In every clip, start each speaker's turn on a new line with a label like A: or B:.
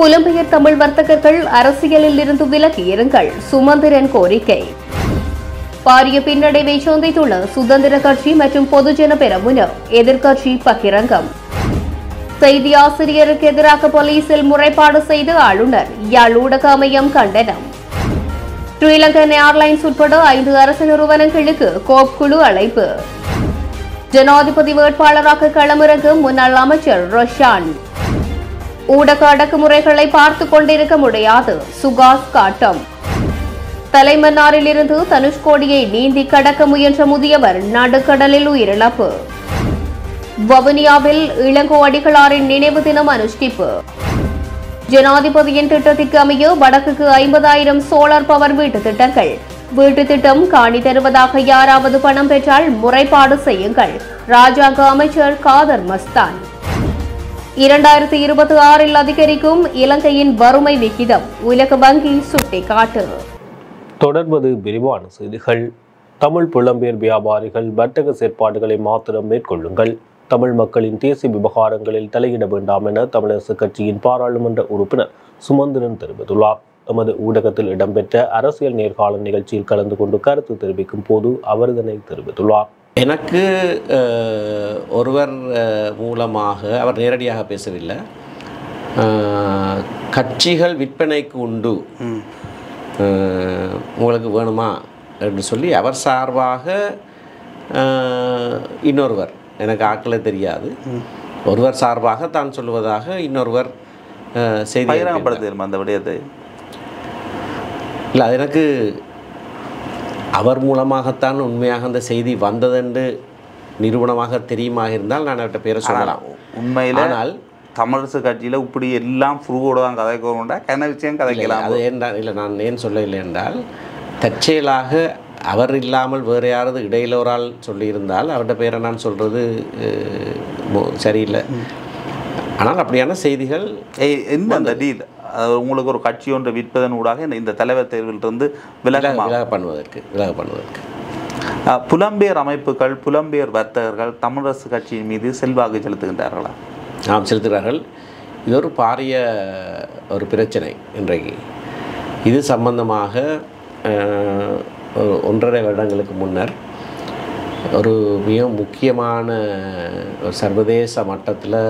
A: புலம்பெயர் தமிழ் வர்த்தகர்கள் அரசியலில் இருந்து விலகி இருங்கள், சுமந்திரன் கோரிக்கை. பாரிய பின்னடைவை சந்தித்துள்ள சுதந்திர கட்சி மற்றும் பொதுஜன பெரமுன, எதிர்க்கட்சி பகிரங்கம். செய்தி ஆசிரியருக்கு எதிராக போலீசில் முறைப்பாடு செய்த ஆளுநர், யாழ் ஊடக அமையம் கண்டனம். ஸ்ரீலங்கன் ஏர்லைன்ஸ் உட்பட 5 அரசு நிறுவனங்களுக்கு கோப் குழு அழைப்பு. ஜனாதிபதி வேட்பாளராக களமிறங்கும் முன்னாள் அமைச்சர் ரோஷான். ஊடக அடக்குமுறைகளை பார்த்துக் கொண்டிருக்க முடியாது, சுகாஸ் காட்டம். தலைமன்னாரில் இருந்து தனுஷ்கோடியை நீந்தி கடக்க முயன்ற முதியவர் நடுக்கடலில் உயிரிழப்பு. வவுனியாவில் இளங்கோ அடிகளாரின் நினைவு தினம் அனுஷ்டிப்பு. ஜனாதிபதியின் திட்டத்திற்கு அமைய வடக்குக்கு 50,000 சோலார் பவர் வீட்டு திட்டங்கள். வீட்டு திட்டம் காணி தருவதாக யாராவது பணம் பெற்றால் முறைப்பாடு செய்யுங்கள், ராஜாங்க அமைச்சர் காதர் மஸ்தான். 2026 அதிகரிக்கும் இலங்கையின் வறுமை விகிதம், உலக வங்கி சுட்டிக்காட்டு.
B: தொடர்வது விரிவான செய்திகள். தமிழ் புலம்பெயர் வியாபாரிகள் வர்த்தக செயற்பாடுகளை மாத்திரம் மேற்கொள்ளுங்கள், தமிழ் மக்களின் தேசிய விவகாரங்களில் தலையிட வேண்டாம் என தமிழரசுக் கட்சியின் பாராளுமன்ற உறுப்பினர் சுமந்திரன் தெரிவித்துள்ளார். எமது ஊடகத்தில் இடம்பெற்ற அரசியல் நேர்காணல் நிகழ்ச்சியில் கலந்து கொண்டு கருத்து தெரிவிக்கும் போது அவர் இதனை தெரிவித்துள்ளார்.
C: எனக்கு ஒருவர் மூலமாக, அவர் நேரடியாக பேசவில்லை, கட்சிகள் விற்பனைக்கு உண்டு, உங்களுக்கு வேணுமா என்று சொல்லி அவர் சார்பாக இன்னொருவர், எனக்கு ஆட்களே தெரியாது, ஒருவர் சார்பாக தான் சொல்லுவதாக இன்னொருவர் செய்தி அந்த விடயத்தை இல்லை, அது எனக்கு அவர் மூலமாகத்தான் உண்மையாக அந்த செய்தி வந்ததென்று நிரூபணமாக தெரியுமாக இருந்தால் நான் அவர்கிட்ட பேரை சொல்லலாம்.
D: உண்மையில் ஆனால் தமிழரசு கட்சியில் இப்படி எல்லாம் ஃப்ரூவோட தான் கதைக்கணும்டா என்ன விஷயம் கதைக்கலாம்.
C: அது என்றால் இல்லை, நான் ஏன் சொல்லவில்லை என்றால் தற்செயலாக அவர் இல்லாமல் வேறு யாராவது இடையில ஒரு ஆள் சொல்லியிருந்தால் அவர்கிட்ட பேரை நான் சொல்கிறது சரியில்லை. ஆனால் அப்படியான செய்திகள்
D: என்ன அந்த டீல் உங்களுக்கு ஒரு கட்சி ஒன்று விற்பதன் ஊடாக இந்த தலைவர் தேர்விலிருந்து விலக பண்ணுவதற்கு புலம்பெயர் அமைப்புகள், புலம்பெயர் வர்த்தகர்கள் தமிழரசு கட்சியின் மீது செல்வாக்கு செலுத்துகின்றார்களா?
C: ஆம், செலுத்துகிறார்கள். இது ஒரு பாரிய ஒரு பிரச்சனை இன்றைக்கு. இது சம்பந்தமாக 1.5 வருடங்களுக்கு முன்னர் ஒரு மிக முக்கியமான ஒரு சர்வதேச மட்டத்தில்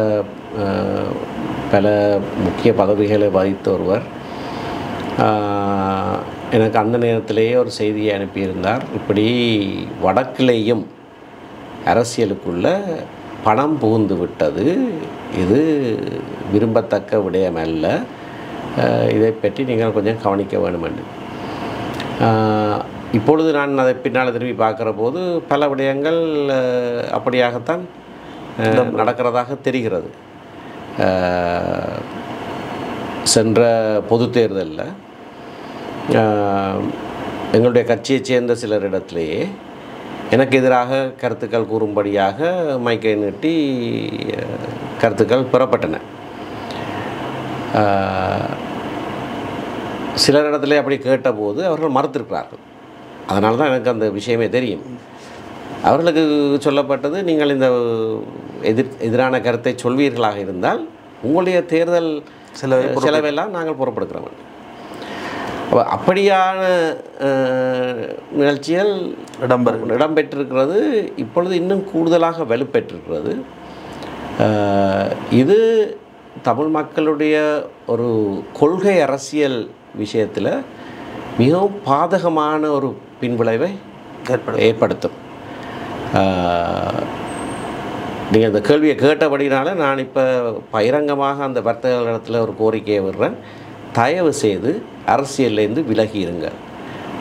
C: பல முக்கிய பதவிகளை வகித்த ஒருவர் எனக்கு அந்த நேரத்திலேயே ஒரு செய்தியை அனுப்பியிருந்தார். இப்படி வடக்கிலேயும் அரசியலுக்குள்ள பணம் புகுந்து விட்டது, இது விரும்பத்தக்க விடயம் அல்ல, இதை பற்றி நீங்கள் கொஞ்சம் கவனிக்க வேண்டும் என்று. இப்பொழுது நான் அதை பின்னால் திரும்பி பார்க்குற போது பல விடயங்கள் அப்படியாகத்தான் நடக்கிறதாக தெரிகிறது. சென்ற பொது தேர்தலில் எங்களுடைய கட்சியைச் சேர்ந்த சிலரிடத்திலேயே எனக்கு எதிராக கருத்துக்கள் கூறும்படியாக மைக்கை நீட்டி கருத்துக்கள் பெறப்பட்டன. சிலரிடத்திலே அப்படி கேட்டபோது அவர்கள் மறுத்திருக்கிறார்கள். அதனால தான் எனக்கு அந்த விஷயமே தெரியும். அவர்களுக்கு சொல்லப்பட்டது, நீங்கள் இந்த எதிரான கருத்தை சொல்வீர்களாக இருந்தால் உங்களுடைய தேர்தல் செலவெல்லாம் நாங்கள் பொறுப்பெடுக்கிறோம். அப்படியான நிகழ்ச்சிகள் இடம்பெற்றிருக்கிறது. இப்பொழுது இன்னும் கூடுதலாக வலுப்பெற்றிருக்கிறது. இது தமிழ் மக்களுடைய ஒரு கொள்கை அரசியல் விஷயத்தில் மிகவும் பாதகமான ஒரு பின்விளைவை ஏற்படுத்தும். நீங்கள் இந்த கேள்வியை கேட்டபடினால நான் இப்போ பகிரங்கமாக அந்த வர்த்தகர்களிடத்தில் ஒரு கோரிக்கையை விடுறேன். தயவு செய்து அரசியல்லேருந்து விலகி இருங்க.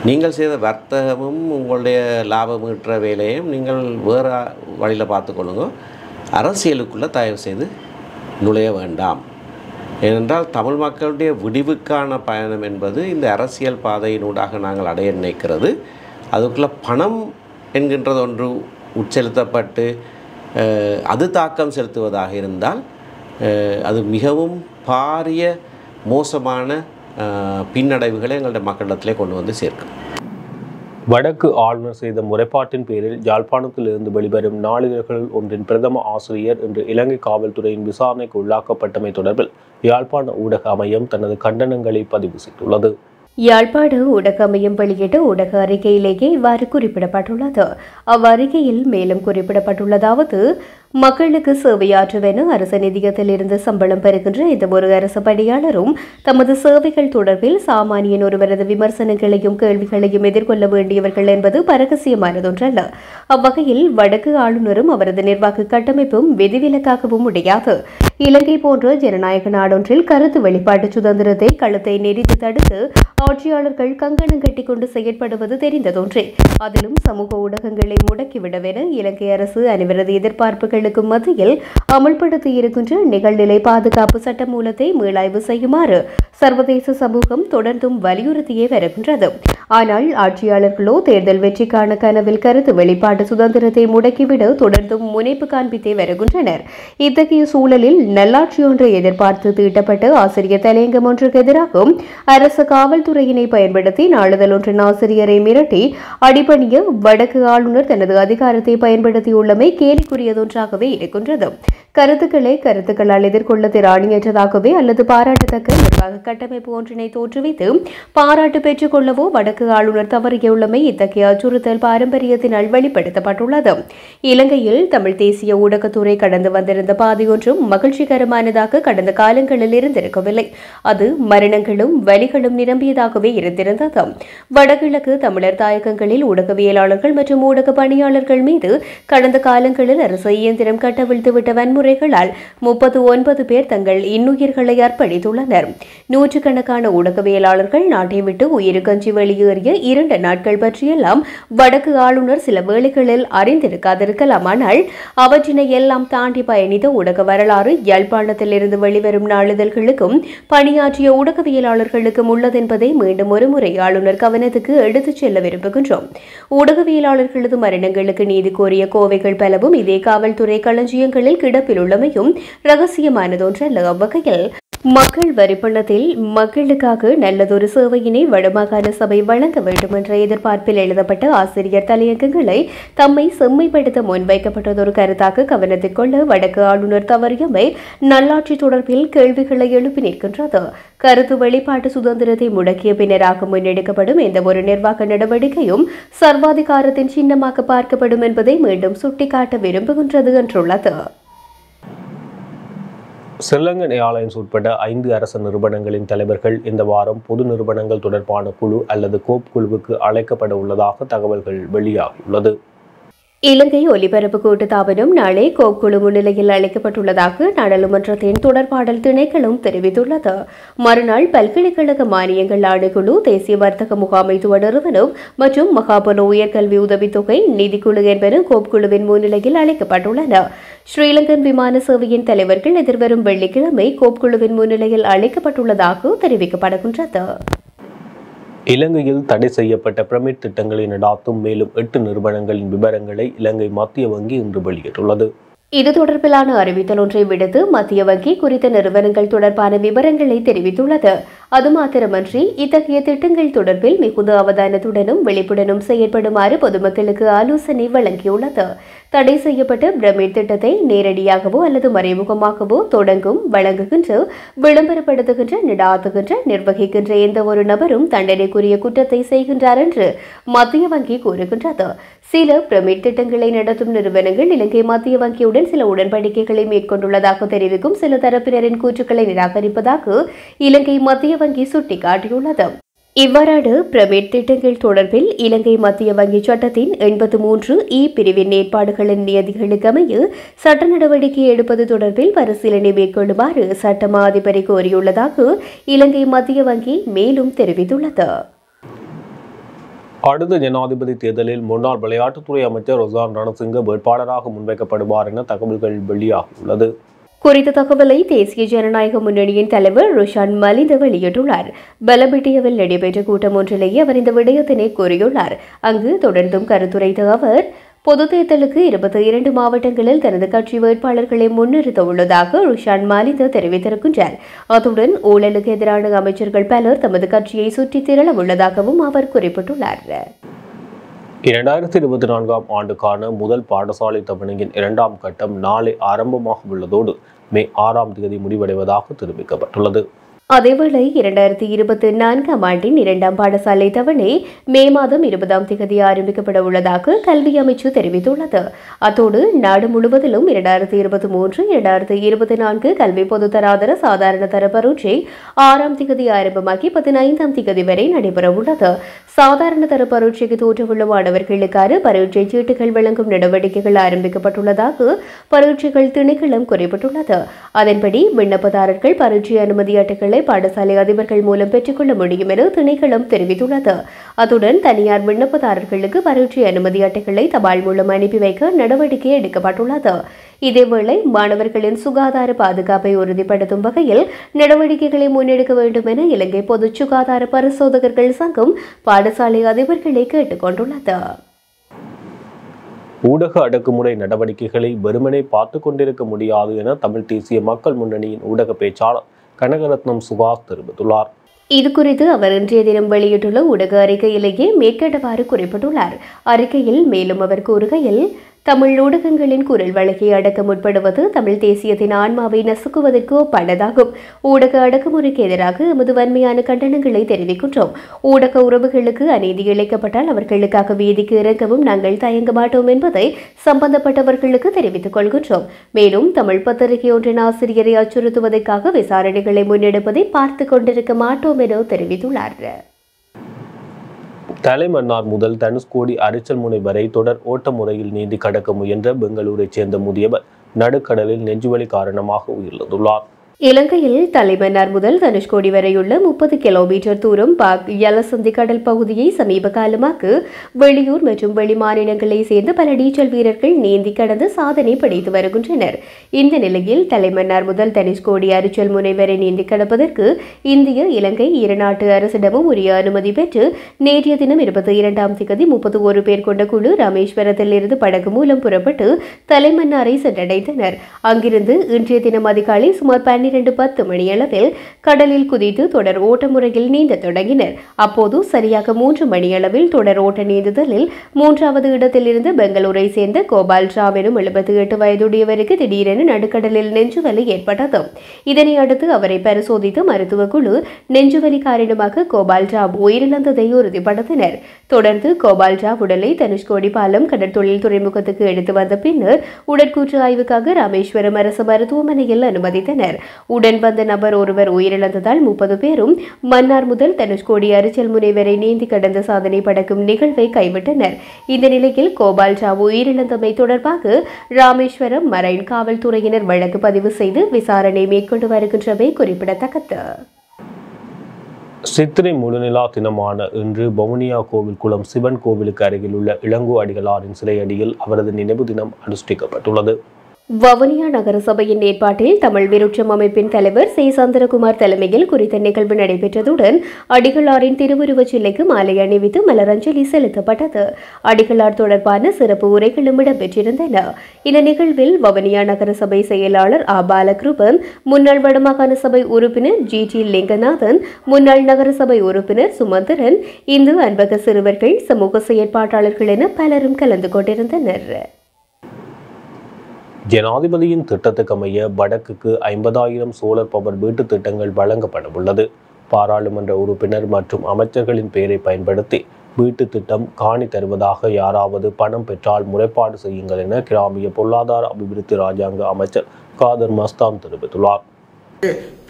C: நீங்கள் செய்த வர்த்தகமும் உங்களுடைய லாபம் ஈட்டுற வேலையும் நீங்கள் வேறு வழியில் பார்த்துக்கொள்ளுங்க. அரசியலுக்குள்ளே தயவு செய்து நுழைய வேண்டாம். ஏனென்றால் தமிழ் மக்களுடைய விடிவுக்கான பயணம் என்பது இந்த அரசியல் பாதையினூடாக நாங்கள் அடைய நினைக்கிறது. அதுக்குள்ளே பணம் என்கின்றது ஒன்று உட்செலுத்தப்பட்டு அது தாக்கம் செலுத்துவதாக இருந்தால் அது மிகவும் பாரிய மோசமான பின்னடைவுகளை எங்களுடைய மக்களிடத்திலே கொண்டு வந்து சேர்க்கும்.
B: வடக்கு ஆளுநர் செய்த முறைப்பாட்டின் பேரில் யாழ்ப்பாணத்தில் இருந்து வெளிவரும் நாளிதழ்கள் ஒன்றின் பிரதம ஆசிரியர் இன்று இலங்கை காவல்துறையின் விசாரணைக்கு உள்ளாக்கப்பட்டமை தொடர்பில் யாழ்ப்பாண ஊடக அமையம் தனது கண்டனங்களை பதிவு செய்துள்ளது.
A: யாழ்ப்பாண ஊடக அமையம் வெளியிட்ட ஊடக அறிக்கையிலேயே இவ்வாறு குறிப்பிடப்பட்டுள்ளது. அவ்வறிக்கையில் மேலும் குறிப்பிடப்பட்டுள்ளதாவது, மக்களுக்கு சேவையாற்றுவென அரசு நிதியத்தில் இருந்து சம்பளம் பெறுகின்ற எந்த ஒரு அரசு பணியாளரும் தமது சேவைகள் தொடர்பில் சாமானியன் ஒருவரது விமர்சனங்களையும் கேள்விகளையும் எதிர்கொள்ள வேண்டியவர்கள் என்பது பரகசியமானதொன்றல்ல. அவ்வகையில் வடக்கு ஆளுநரும் அவரது நிர்வாக கட்டமைப்பும் விதிவிலக்காகவும் முடியாது. இலங்கை போன்ற ஜனநாயக நாடொன்றில் கருத்து வெளிப்பாட்டு சுதந்திரத்தை கழுத்தை நெறித்து தடுத்து ஆட்சியாளர்கள் கங்கணம் கட்டிக் கொண்டு செயற்படுவது தெரிந்ததொன்றே. அதிலும் சமூக ஊடகங்களை முடக்கிவிடவென இலங்கை அரசு அனைவரது எதிர்பார்ப்புகளுக்கு மத்தியில் அமல்படுத்தி இருக்கின்ற நிகழ்நிலை பாதுகாப்பு சட்டமூலத்தை மீளாய்வு செய்யுமாறு சர்வதேச சமூகம் தொடர்ந்தும் வலியுறுத்தியே வருகின்றது. ஆனால் ஆட்சியாளர்களோ தேர்தல் வெற்றிக்கான கனவில் கருத்து வெளிப்பாட்டு சுதந்திரத்தை முடக்கிவிட தொடர்ந்தும் முனைப்பு காண்பித்தே வருகின்றனர். இத்தகைய சூழலில் நல்லாட்சி ஒன்றை எதிர்பார்த்து தீட்டப்பட்ட ஆசிரியர் தலையங்கம் ஒன்றுக்கு எதிராகவும் அரசு காவல்துறையினை பயன்படுத்தி நாளிதழ் ஒன்றின் ஆசிரியரை மிரட்டி அடிபணிய வடக்கு ஆளுநர் தனது அதிகாரத்தை பயன்படுத்தியுள்ளமை கேலிக்குரியதொன்றாகவே இருக்கின்றது. கருத்துக்களால் எதிர்கொள்ள திராணியற்றதாகவே அல்லது பாராட்டத்தக்க நிர்வாக கட்டமைப்பு ஒன்றினை தோற்றுவித்து பாராட்டு பெற்றுக் கொள்ளவோ வடக்கு ஆளுநர் தவறியுள்ளமை இத்தகைய அச்சுறுத்தல் பாரம்பரியத்தினால் வெளிப்படுத்தப்பட்டுள்ளது. இலங்கையில் தமிழ் தேசிய ஊடகத்துறை கடந்து வந்திருந்த பாதையொன்றும் மகிழ்ச்சிகரமானதாக கடந்த காலங்களில் இருந்திருக்கவில்லை. அது மரணங்களும் வலிகளும் நிரம்பியதாகவே இருந்திருந்தது. வடகிழக்கு தமிழர் தாயகங்களில் ஊடகவியலாளர்கள் மற்றும் ஊடக பணியாளர்கள் மீது கடந்த காலங்களில் அரசு இயந்திரம் கட்டவிழ்த்துவிட்ட வன்முறைகளால் 39 பேர் தங்கள் இன்னுயிர்களை அர்ப்பணித்துள்ளனர். நூற்றுக்கணக்கான ஊடகவியலாளர்கள் நாட்டை விட்டு உயிருக்கஞ்சி வெளியேறிய 2 நாட்கள் பற்றியெல்லாம் வடக்கு ஆளுநர் சில வேளைகளில் அறிந்திருக்காதிருக்கலாம். ஆனால் அவற்றினை எல்லாம் தாண்டி பயணித்த ஊடக வரலாறு யாழ்ப்பாணத்தில் இருந்து வெளிவரும் நாளிதழ்களுக்கும் பணியாற்றிய ஊடகவியலாளர்களுக்கும் உள்ளதென்பதை மீண்டும் ஒருமுறை ஆளுநர் கவனத்துக்கு எடுத்துச் செல்ல விரும்புகின்றோம். ஊடகவியலாளர்களது மரணங்களுக்கு நீதி கோரிய கோவைகள் பலவும் இதே காவல்துறை களஞ்சியங்களில் கிடப்பில் உள்ளமையும் ரகசியமானதொன்றல்ல. அவ்வகையில் மக்கள் வரிப்பணத்தில் மக்களுக்காக நல்லதொரு சேவையினை வடமாகாண சபை வழங்க வேண்டும் என்ற எதிர்பார்ப்பில் எழுதப்பட்ட ஆசிரியர் தலையங்கங்களை தம்மை செம்மைப்படுத்த முன்வைக்கப்பட்டதொரு கருத்தாக கவனத்தில் கொள்ள வடக்கு ஆளுநர் தவறியமை நல்லாட்சி தொடர்பில் கேள்விகளை எழுப்பி நிற்கின்றது. கருத்து வெளிப்பாட்டு சுதந்திரத்தை முடக்கிய பின்னராக முன்னெடுக்கப்படும் எந்தவொரு நிர்வாக நடவடிக்கையும் சர்வாதிகாரத்தின் சின்னமாக பார்க்கப்படும் என்பதை மீண்டும் சுட்டிக்காட்ட விரும்புகின்றது என்றுள்ளது.
B: ஸ்ரீலங்கன் ஏர்லைன்ஸ் உட்பட 5 அரசு நிறுவனங்களின் தலைவர்கள் இந்த வாரம் பொது நிறுவனங்கள் தொடர்பான குழு அல்லது கோப் குழுவுக்கு அழைக்கப்பட உள்ளதாக தகவல்கள் வெளியாகியுள்ளது.
A: இலங்கை ஒலிபரப்பு கூட்டுத்தாபனம் நாளை கோப் குழு முன்னிலையில் அழைக்கப்பட்டுள்ளதாக நாடாளுமன்றத்தின் தொடர்பாடல் திணைக்களம் தெரிவித்துள்ளது. மறுநாள் பல்கலைக்கழக மானியங்கள் ஆணைக்குழு, தேசிய வர்த்தக முகாமைத்துவ நிறுவனம் மற்றும் மகாபல உயர்கல்வி உதவித்தொகை நிதிக்குழு என்பன கோப் குழுவின் முன்னிலையில் அழைக்கப்பட்டுள்ளன. ஸ்ரீலங்கன் விமான சேவையின் தலைவர்கள் எதிர்வரும் வெள்ளிக்கிழமை கோப் குழுவின் முன்னிலையில் அழைக்கப்பட்டுள்ளதாக தெரிவிக்கப்படுகின்றது.
B: இலங்கையில் தடை செய்யப்பட்ட பிரமிட் திட்டங்களை நடாத்தும் மேலும் 8 நிறுவனங்களின் விவரங்களை இலங்கை மத்திய வங்கி இன்று வெளியிட்டுள்ளது.
A: இது தொடர்பிலான அறிவித்தல் ஒன்றை விடுத்து மத்திய வங்கி குறித்த நிறுவனங்கள் தொடர்பான விவரங்களை தெரிவித்துள்ளது. அது மாத்திரமன்றி இத்தகைய திட்டங்கள் தொடர்பில் மிகுந்த அவதானத்துடனும் விழிப்புடனும் செயற்படுமாறு பொதுமக்களுக்கு ஆலோசனை வழங்கியுள்ளது. தடை செய்யப்பட்ட பிரமிட் திட்டத்தை நேரடியாகவோ அல்லது மறைமுகமாகவோ தொடங்கும், வழங்குகின்ற, விளம்பரப்படுத்துகின்ற, நடாத்துகின்ற, நிர்வகிக்கின்ற எந்த ஒரு நபரும் தண்டனைக்குரிய குற்றத்தை செய்கின்றார் என்று மத்திய வங்கி கூறுகின்றது. சில பிரமிட் திட்டங்களை நடத்தும் நிறுவனங்கள் இலங்கை மத்திய வங்கியுடன் சில உடன்படிக்கைகளை மேற்கொண்டுள்ளதாக தெரிவிக்கும் சில தரப்பினரின் கூற்றுக்களை நிராகரிப்பதாக இலங்கை மத்திய வங்கி சுட்டிக்காட்டியுள்ளது. இவ்வாறான பிரமிட் திட்டங்கள் தொடர்பில் இலங்கை மத்திய வங்கி சட்டத்தின் 83(e) பிரிவின் ஏற்பாடுகளின் நியதிகளுக்கு அமைய சட்ட நடவடிக்கை எடுப்பது தொடர்பில் பரிசீலனை மேற்கொள்ளுமாறு சட்டமா அதிபரை கோரியுள்ளதாக இலங்கை மத்திய வங்கி மேலும் தெரிவித்துள்ளது.
B: அடுத்த ஜனாதிபதி தேர்தலில் முன்னாள் விளையாட்டுத்துறை அமைச்சர் ரொசான் ரணசிங்க வேட்பாளராக முன்வைக்கப்படுவார் என தகவல்கள் வெளியாகியுள்ளது.
A: குறித்த தகவலை தேசிய ஜனநாயக முன்னணியின் தலைவர் ருஷான் மலிந்த வெளியிட்டுள்ளார். பலபிட்டியவில் நடைபெற்ற கூட்டம் ஒன்றிலேயே அவர் இந்த விடயத்தினை கூறியுள்ளார். அங்கு தொடர்ந்தும் கருத்துரைத்த அவர் பொது தேர்தலுக்கு 22 மாவட்டங்களில் தனது கட்சி வேட்பாளர்களை முன்னிறுத்த உள்ளதாக ருஷான் மலிந்த தெரிவித்திருக்கின்றார். அத்துடன் ஊழலுக்கு எதிரான அமைச்சர்கள் பலர் தமது கட்சியை சுற்றி திரள உள்ளதாகவும் அவர் குறிப்பிட்டுள்ளார்.
B: 2024 ஆண்டுக்கான முதல் பாடசாலை தவணையின் 2ஆம் கட்டம் நாளை ஆரம்பமாக உள்ளதோடு மே 6ஆம் தேதி முடிவடைவதாக தெரிவிக்கப்பட்டுள்ளது.
A: அதேவேளை 2024 ஆண்டின் 2ஆம் பாடசாலை தவணை மே மாதம் 20ஆம் தேதி ஆரம்பிக்கப்பட உள்ளதாக கல்வி அமைச்சு தெரிவித்துள்ளது. அத்தோடு நாடு முழுவதிலும் 2023-2024 கல்வி பொதுத்தராதர சாதாரண தர பரீட்சை 6ஆம் தேதி ஆரம்பமாகி 15ஆம் தேதி வரை நடைபெறவுள்ளது. சாதாரண தர பரீட்சைக்கு தோற்றவுள்ள மாணவர்களுக்கான பரீட்சை சீட்டுகள் வழங்கும் நடவடிக்கைகள் ஆரம்பிக்கப்பட்டுள்ளதாக பரீட்சைகள் திணைக்களம் குறிப்பிட்டுள்ளது. அதன்படி விண்ணப்பதாரர்கள் பரீட்சை அனுமதி அட்டைகளை பாடசாலை அதிபர்கள் மூலம் பெற்றுக்கொள்ள முடியும் என திணைக்களம் தெரிவித்துள்ளது. அத்துடன் தனியார் விண்ணப்பதாரர்களுக்கு பரீட்சை அனுமதி அட்டைகளை தபால் மூலம் அனுப்பி வைக்க நடவடிக்கை எடுக்கப்பட்டுள்ளது. இதேவேளை மாணவர்களின் சுகாதார பாதுகாப்பை உறுதிப்படுத்தும் வகையில் நடவடிக்கைகளை முன்னெடுக்க வேண்டும் என இலங்கை பொது சுகாதார பரிசோதகர்கள் சங்கம் பாடசாலை அதிபர்களை கேட்டுக் கொண்டுள்ளது.
B: ஊடக அடக்குமுறை நடவடிக்கைகளை வெறுமனே பார்த்துக் கொண்டிருக்க முடியாது என தமிழ் தேசிய மக்கள் முன்னணியின் ஊடக பேச்சாளர் கனகரத்னம் சுகாஸ் தெரிவித்துள்ளார்.
A: இதுகுறித்து அவர் இன்றைய தினம் வெளியிட்டுள்ள ஊடக அறிக்கையிலேயே மேற்கண்டவாறு குறிப்பிட்டுள்ளார். அறிக்கையில் மேலும் அவர் கூறுகையில், தமிழ் ஊடகங்களின் குரல் வழக்கை அடக்க முற்படுவது தமிழ் தேசியத்தின் ஆன்மாவை நசுக்குவதற்கு ஒப்பானதாகும். ஊடக அடக்குமுறைக்கு எதிராக எமது வன்மையான கண்டனங்களை தெரிவிக்கின்றோம். ஊடக உறவுகளுக்கு அநீதி இழைக்கப்பட்டால் அவர்களுக்காக வீதிக்கு இறங்கவும் நாங்கள் தயங்க மாட்டோம் என்பதை சம்பந்தப்பட்டவர்களுக்கு தெரிவித்துக் கொள்கின்றோம். மேலும் தமிழ் பத்திரிகை ஒன்றின் ஆசிரியரை அச்சுறுத்துவதற்காக விசாரணைகளை முன்னெடுப்பதை பார்த்துக் கொண்டிருக்க மாட்டோம் என தெரிவித்துள்ளார்.
B: தலைமன்னார் முதல் தனுஷ்கோடி அரிச்சல் முனை வரை தொடர் ஓட்ட முறையில் நீந்தி கடக்க முயன்ற பெங்களூரைச் சேர்ந்த முதியவர் நடுக்கடலில் நெஞ்சுவலி காரணமாக உயிரிழந்துள்ளார்.
A: இலங்கையில் தலைமன்னார் முதல் தனுஷ்கோடி வரையுள்ள 30 கிலோமீட்டர் தூரம் பாக் யலசந்தி கடல் பகுதியை சமீப காலமாக வெளியூர் மற்றும் வெளிமாநிலங்களை சேர்ந்த பல நீச்சல் வீரர்கள் நீந்தி கடந்து சாதனை படைத்து வருகின்றனர். இந்த நிலையில் தலைமன்னார் முதல் தனுஷ்கோடி அரிச்சல் முனை வரை நீந்தி கடப்பதற்கு இந்திய இலங்கை இரு நாட்டு அரசிடமும் உரிய அனுமதி பெற்று நேற்றைய தினம் 22ஆம் தேதி 31 பேர் கொண்ட குழு ராமேஸ்வரத்தில் இருந்து படகு மூலம் புறப்பட்டு தலைமன்னாரை சென்றடைந்தனர். அங்கிருந்து இன்றைய தினம் அதிகாலை சுமார் 12:10 மணியளவில் கடலில் குதித்து தொடர் ஓட்ட முறையில் நீந்த தொடங்கினர். அப்போது சரியாக 3 மணியளவில் தொடர் ஓட்ட நீந்துதலில் 3வது இடத்தில் இருந்து பெங்களூரை சேர்ந்த கோபால் ராவ் எனும் 78 வயதுடையவருக்கு திடீரென நடுக்கடலில் நெஞ்சுவலி ஏற்பட்டது. இதனை அடுத்து அவரை பரிசோதித்த மருத்துவ குழு நெஞ்சுவலி காரணமாக கோபால் ராவ் உயிரிழந்ததை உறுதிப்படுத்தினர். தொடர்ந்து கோபால் ராவ் உடலை தனுஷ்கோடி பாலம் கடற்தொழில் துறைமுகத்துக்கு எடுத்து வந்த பின்னர் உடற்கூற்று ஆய்வுக்காக ராமேஸ்வரம் அரசு மருத்துவமனையில் அனுமதித்தனர். உடன் வந்த நபர் ஒருவர் உயிரிழந்ததால் 30 பேரும் மன்னார் முதல் தனுஷ்கோடி அரிச்சல் முனை வரை நீந்தி கடந்த சாதனை படைக்கும் நிகழ்வை கைவிட்டனர். இந்த நிலையில் கோபால் ராவ் உயிரிழந்தமை தொடர்பாக ராமேஸ்வரம் மரைன் காவல்துறையினர் வழக்கு பதிவு செய்து விசாரணை மேற்கொண்டு வருகின்றமை குறிப்பிடத்தக்கது.
B: சித்திரை முழுநிலா தினமான இன்று வவுனியா கோவில் குளம் சிவன் கோவிலுக்கு அருகில் உள்ள இளங்கோ அடிகளாரின் சிலையடியில் அவரது நினைவு தினம் அனுஷ்டிக்கப்பட்டுள்ளது.
A: வவுனியா நகர சபையின் ஏற்பாட்டில் தமிழ் விருட்சம் அமைப்பின் தலைவர் சி சந்திரகுமார் தலைமையில் குறித்த நிகழ்வு நடைபெற்றதுடன் அடிகளாரின் திருவுருவச் சிலைக்கு மாலை அணிவித்து மலரஞ்சலி செலுத்தப்பட்டது. அடிகளார் தொடர்பான சிறப்பு உரைகளும் இடம்பெற்றிருந்தன. இந்த நிகழ்வில் வவுனியா நகர சபை செயலாளர் ஆ பாலகிருபன், முன்னாள் வடமாகாண சபை உறுப்பினர் ஜி லிங்கநாதன், முன்னாள் நகர சபை உறுப்பினர் சுமந்திரன், இந்து அன்பக சிறுவர்கள், சமூக செயற்பாட்டாளர்கள் என பலரும் கலந்து கொண்டிருந்தனர்.
B: ஜனாதிபதியின் திட்டத்துக்கு அமைய வடக்குக்கு 50,000 சோலார் பவர் வீட்டு திட்டங்கள் வழங்கப்பட உள்ளது. பாராளுமன்ற உறுப்பினர் மற்றும் அமைச்சர்களின் பெயரை பயன்படுத்தி வீட்டு திட்டம் காணி தருவதாக யாராவது பணம் பெற்றால் முறைப்பாடு செய்யுங்கள் என கிராமிய பொருளாதார அபிவிருத்தி ராஜாங்க அமைச்சர் காதர் மஸ்தான் தெரிவித்துள்ளார்.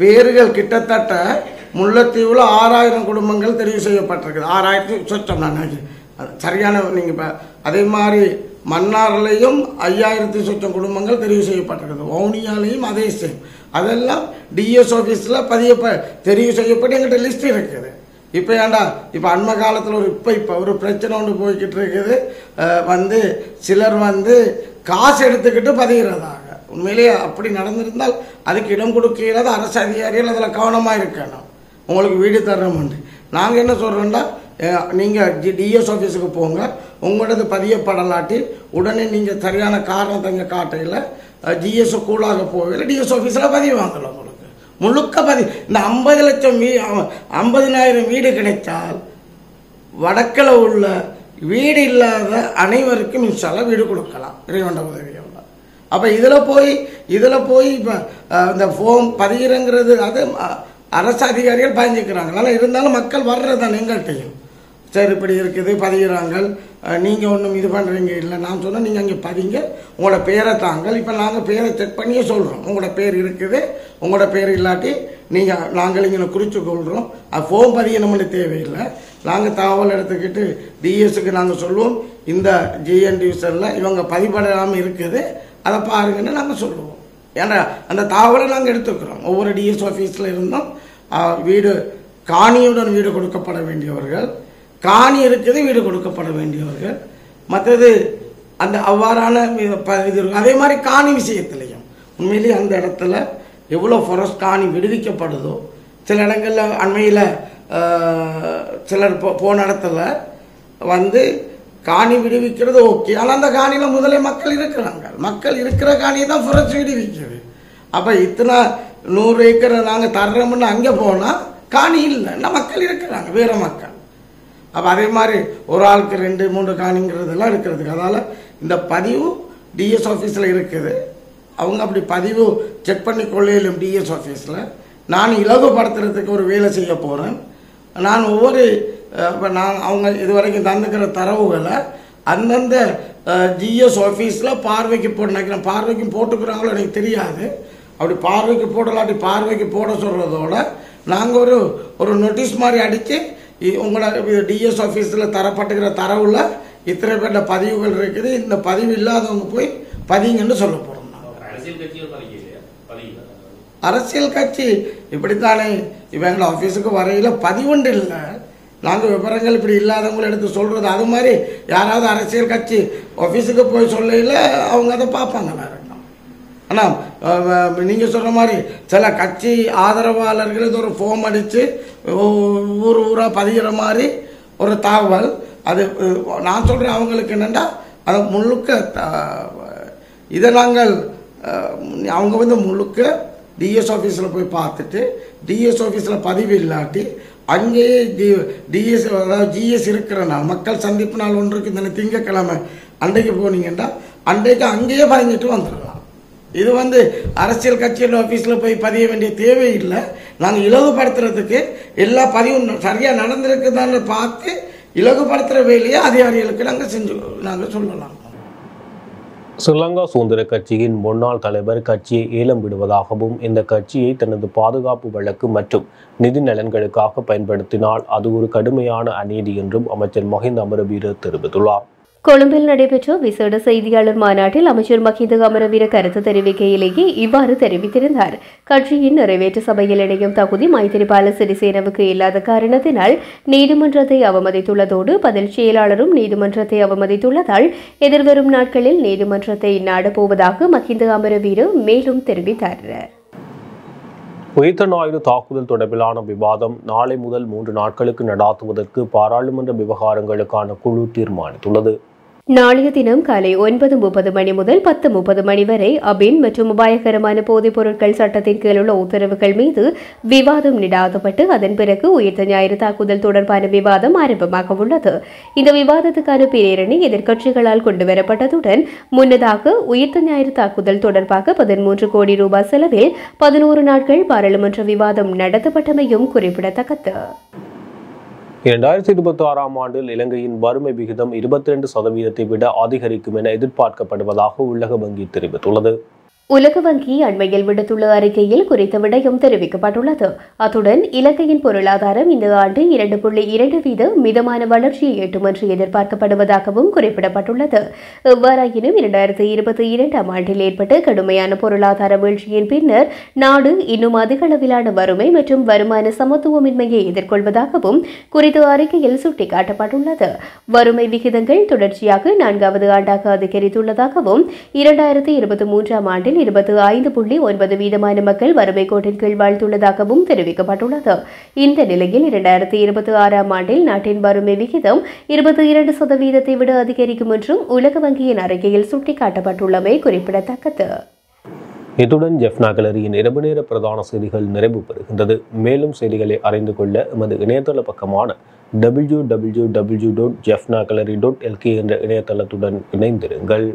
E: பேர்கள் கிட்டத்தட்ட முல்லைத்தீவுல 6,000 குடும்பங்கள் தெரிவு செய்யப்பட்டிருக்குது. 6,000 சொச்சம் நான் சரியான நீங்க அதே மாதிரி மன்னார்லையும் 5,000 சொச்சம் குடும்பங்கள் தெரிவு செய்யப்பட்டிருக்குது. வவுனியாலையும் அதே சேம். அதெல்லாம் டிஎஸ் ஆஃபீஸில் தெரிவு செய்யப்பட்டு எங்கிட்ட லிஸ்ட் இருக்குது. இப்போ ஏண்டா இப்போ அண்மை காலத்தில் இப்போ ஒரு பிரச்சனை ஒன்று போய்கிட்டு இருக்குது. சிலர் காசு எடுத்துக்கிட்டு பதிகிறதாக. உண்மையிலேயே அப்படி நடந்திருந்தால் அதுக்கு இடம் கொடுக்கிறது அரசு அதிகாரிகள் அதில் கவனமாக இருக்கணும். உங்களுக்கு வீடு தர்றோம்ண்டு நாங்கள் என்ன சொல்கிறோம்னா, நீங்கள் டிஎஸ் ஆஃபீஸுக்கு போங்க. உங்களோடது பதியப்படலாட்டி உடனே நீங்கள் சரியான காரணத்தை இங்கே காட்டையில் ஜிஎஸ் கூடாக போகல டிஎஸ் ஆஃபீஸில் பதிவு வாங்கலாம். உங்களுக்கு முழுக்க இந்த 50,000 50,000 வீடு கிடைத்தால் வடக்கில் உள்ள வீடு இல்லாத அனைவருக்கும் இன்ஷால்லா வீடு கொடுக்கலாம் இறைவன் உதவியோட. அப்போ இதில் போய் இப்போ இந்த ஃபோம் பதிகிறங்கிறது அது அரசு அதிகாரிகள் பயந்துக்கிறாங்க. அதனால் இருந்தாலும் மக்கள் வர்றது தான் எங்கள்கிட்டையும் சரி இப்படி இருக்குது பதிகிறாங்க, நீங்கள் ஒன்றும் இது பண்ணுறீங்க இல்லை. நான் சொன்னேன் நீங்கள் அங்கே பதிங்க, உங்களோட பேரை தாங்கள். இப்போ நாங்கள் பேரை செக் பண்ணியே சொல்கிறோம், உங்களோட பேர் இருக்குது, உங்களோட பேர் இல்லாட்டி நாங்கள் இங்கே குறித்து கொள்கிறோம். அது ஃபோம் பதியணும்னு தேவையில்லை. நாங்கள் தகவல் எடுத்துக்கிட்டு டிஎஸ்க்கு நாங்கள் சொல்லுவோம், இந்த ஜிஎன் டிவிஷனில் இவங்க பதிப்படாமல் இருக்குது, அதை பாருங்கன்னு நாங்கள் சொல்லுவோம். ஏன்னா அந்த தகவலை நாங்கள் எடுத்துக்கிறோம். ஒவ்வொரு டிஎஸ் ஆஃபீஸில் இருந்தும் வீடு காணியுடன் வீடு கொடுக்கப்பட வேண்டியவர்கள், காணி இருக்குது வீடு கொடுக்கப்பட வேண்டியவர்கள், மற்றது அந்த அவ்வாறான இது. அதே மாதிரி காணி விஷயத்துலையும் உண்மையிலேயே அந்த இடத்துல எவ்வளோ ஃபாரஸ்ட் காணி விடுவிக்கப்படுதோ, சில இடங்களில் அண்மையில் சிலர் போன இடத்துல வந்து காணி விடுவிக்கிறது ஓகே, ஆனால் அந்த காணியில் முதலே மக்கள் இருக்கிறாங்க. மக்கள் இருக்கிற காணியை தான் ஃபாரஸ்ட் விடுவிக்குது. அப்போ இத்தனை 100 ஏக்கரை நாங்கள் தர்றோம்னு அங்கே போனால் காணி இல்லைன்னா மக்கள் இருக்கிறாங்க, வேறு மக்கள். அப்போ அதே மாதிரி ஒரு ஆளுக்கு 2-3 காணிங்கிறதெல்லாம் இருக்கிறதுக்கு. அதனால் இந்த பதிவு டிஎஸ் ஆஃபீஸில் இருக்குது. அவங்க அப்படி பதிவு செக் பண்ணி கொள்ளையிலும் டிஎஸ் ஆஃபீஸில். நான் இலகுபடுத்துறதுக்கு ஒரு வேலை செய்ய போகிறேன். நான் ஒவ்வொரு இப்போ அவங்க இதுவரைக்கும் தந்துக்கிற தரவுகளை அந்தந்த ஜிஎஸ் ஆஃபீஸில் பார்வைக்கு நினைக்கிறேன். பார்வைக்கும் போட்டுக்கிறாங்களோ எனக்கு தெரியாது. அப்படி பார்வைக்கு போடலாட்டி பார்வைக்கு போட சொல்கிறதோட நாங்கள் ஒரு நோட்டீஸ் மாதிரி அடித்து உங்களோட டிஎஸ் ஆஃபீஸில் தரப்பட்டுக்கிற தரவுல இத்தனை பேர்ட்ட பதிவுகள் இருக்குது, இந்த பதிவு இல்லாதவங்க போய் பதிங்கன்னு சொல்ல போகிறோம். அரசியல் கட்சி இப்படித்தானே இப்போ எங்கள் ஆஃபீஸுக்கு வரையில் பதிவுண்டு இல்லை. நாங்கள் விவரங்கள் இப்படி இல்லாதவங்களை எடுத்து சொல்கிறது. அது மாதிரி யாராவது அரசியல் கட்சி ஆஃபீஸுக்கு போய் சொல்லையில் அவங்க அதை பார்ப்பாங்களா இருக்கும். ஆனால் நீங்கள் சொல்கிற மாதிரி சில கட்சி ஆதரவாளர்கள் இது ஒரு ஃபோம் அடித்து ஊராக பதிகிற மாதிரி ஒரு தகவல். அது நான் சொல்கிறேன் அவங்களுக்கு என்னென்னா அதை முழுக்க இதை நாங்கள் அவங்க வந்து முழுக்க டிஎஸ் ஆஃபீஸில் போய் பார்த்துட்டு டிஎஸ் ஆஃபீஸில் பதிவு இல்லாட்டி அங்கேயே டிஎஸ் அதாவது ஜிஎஸ் இருக்கிற நாள் மக்கள் சந்திப்பு நாள் ஒன்று இருக்குது, இந்த திங்கக்கிழமை அன்றைக்கு போனீங்கன்னா அன்றைக்கு அங்கேயே பதிஞ்சிட்டு வந்துடலாம். இது வந்து அரசியல் கட்சியோட ஆஃபீஸில் போய் பதிய வேண்டிய தேவையில்லை. நாங்கள் இலகுபடுத்துறதுக்கு எல்லா பதிவும் சரியாக நடந்திருக்குதான்னு பார்த்து இலகுபடுத்துகிற வேலையை அதிகாரிகளுக்கு நாங்கள் சொல்லலாம்.
B: ஸ்ரீலங்கா சுதந்திர கட்சியின் முன்னாள் தலைவர் கட்சியை ஏலம் விடுவதாகவும் இந்த கட்சியை தனது பாதுகாப்பு வழக்கு மற்றும் நிதி நலன்களுக்காக பயன்படுத்தினால் அது ஒரு கடுமையான அநீதி என்றும் அமைச்சர் மஹிந்த அமரவீர தெரிவித்துள்ளார்.
A: கொழும்பில் நடைபெற்ற விசேட செய்தியாளர் மாநாட்டில் அமைச்சர் மஹிந்த அமரவீர கருத்து தெரிவிக்கையிலேயே இவ்வாறு தெரிவித்திருந்தார். கட்சியின் நிறைவேற்று சபையில் இணையும் தகுதி மைத்திரிபால சிறிசேனவுக்கு இல்லாத காரணத்தினால் நீதிமன்றத்தை அவமதித்துள்ளதோடு பதில் செயலாளரும் நீதிமன்றத்தை அவமதித்துள்ளதால் எதிர்வரும் நாட்களில் நீதிமன்றத்தை நாடப்போவதாக மஹிந்த அமரவீர மேலும் தெரிவித்தார்.
B: உயிர்த்த ஞாயிறு தாக்குதல் தொடர்பிலான விவாதம் நாளை முதல் 3 நாட்களுக்கு நடாத்துவதற்கு பாராளுமன்ற விவகாரங்களுக்கான குழு தீர்மானித்துள்ளது.
A: நாளைய தினம் காலை 9:30 மணி முதல் 10:30 மணி வரை அபின் மற்றும் உபாயகரமான போதைப் பொருட்கள் சட்டத்தின் கீழ் உள்ள உத்தரவுகள் மீது விவாதம் நடாத்தப்பட்டு அதன் பிறகு உயிர்த்த ஞாயிறு தாக்குதல் தொடர்பான விவாதம் ஆரம்பமாக உள்ளது. இந்த விவாதத்துக்கான பிரேரணை எதிர்க்கட்சிகளால் கொண்டுவரப்பட்டதுடன் முன்னதாக உயிர்த்த ஞாயிறு தாக்குதல் தொடர்பாக 13 கோடி ரூபாய் செலவில் 11 நாட்கள் பாராளுமன்ற விவாதம் நடத்தப்பட்டமையும் குறிப்பிடத்தக்கது.
B: 2026ஆம் ஆண்டில் இலங்கையின் வறுமை விகிதம் 22% விட அதிகரிக்கும் என எதிர்பார்க்கப்படுவதாக உலக வங்கி தெரிவித்துள்ளது.
A: உலக வங்கி அண்மையில் விடுத்துள்ள அறிக்கையில் குறித்த விடயம் தெரிவிக்கப்பட்டுள்ளது. அத்துடன் இலங்கையின் பொருளாதாரம் இந்த ஆண்டு 2.2% மிதமான வளர்ச்சியை எட்டும் என்று எதிர்பார்க்கப்படுவதாகவும் குறிப்பிடப்பட்டுள்ளது. எவ்வாறாயினும் 2022ஆம் ஆண்டில் ஏற்பட்ட கடுமையான பொருளாதார வீழ்ச்சியின் பின்னர் நாடு இன்னும் அதிக அளவிலான வறுமை மற்றும் வருமான சமத்துவமின்மையை எதிர்கொள்வதாகவும் குறித்த அறிக்கையில் சுட்டிக்காட்டப்பட்டுள்ளது. வறுமை விகிதங்கள் தொடர்ச்சியாக 4வது ஆண்டாக அதிகரித்துள்ளதாகவும் 2023ஆம் ஆண்டில் 25.9% மக்கள் வறுமை கோட்டின் கீழ் வாழ்ந்துள்ளதாகவும் தெரிவிக்கப்பட்டுள்ளது. இந்த நிலையில் 2026ஆம் ஆண்டில் நாட்டின் வறுமை விகிதம் 22% விட அதிகரிக்கும் என்றும் உலக வங்கியின் அறிக்கையில் சுட்டிக்காட்டப்பட்டுள்ளமை குறிப்பிடத்தக்கது.
B: இத்துடன் ஜெஃப்னா கேலரியின் இரவு நேர பிரதான செய்திகள் நிறைவு பெறுகின்றது. மேலும் செய்திகளை அறிந்து கொள்ள எமது இணையதள பக்கமான www.jeffnagallery.lk என்ற இணையதளத்துடன் இணைந்திருங்கள்.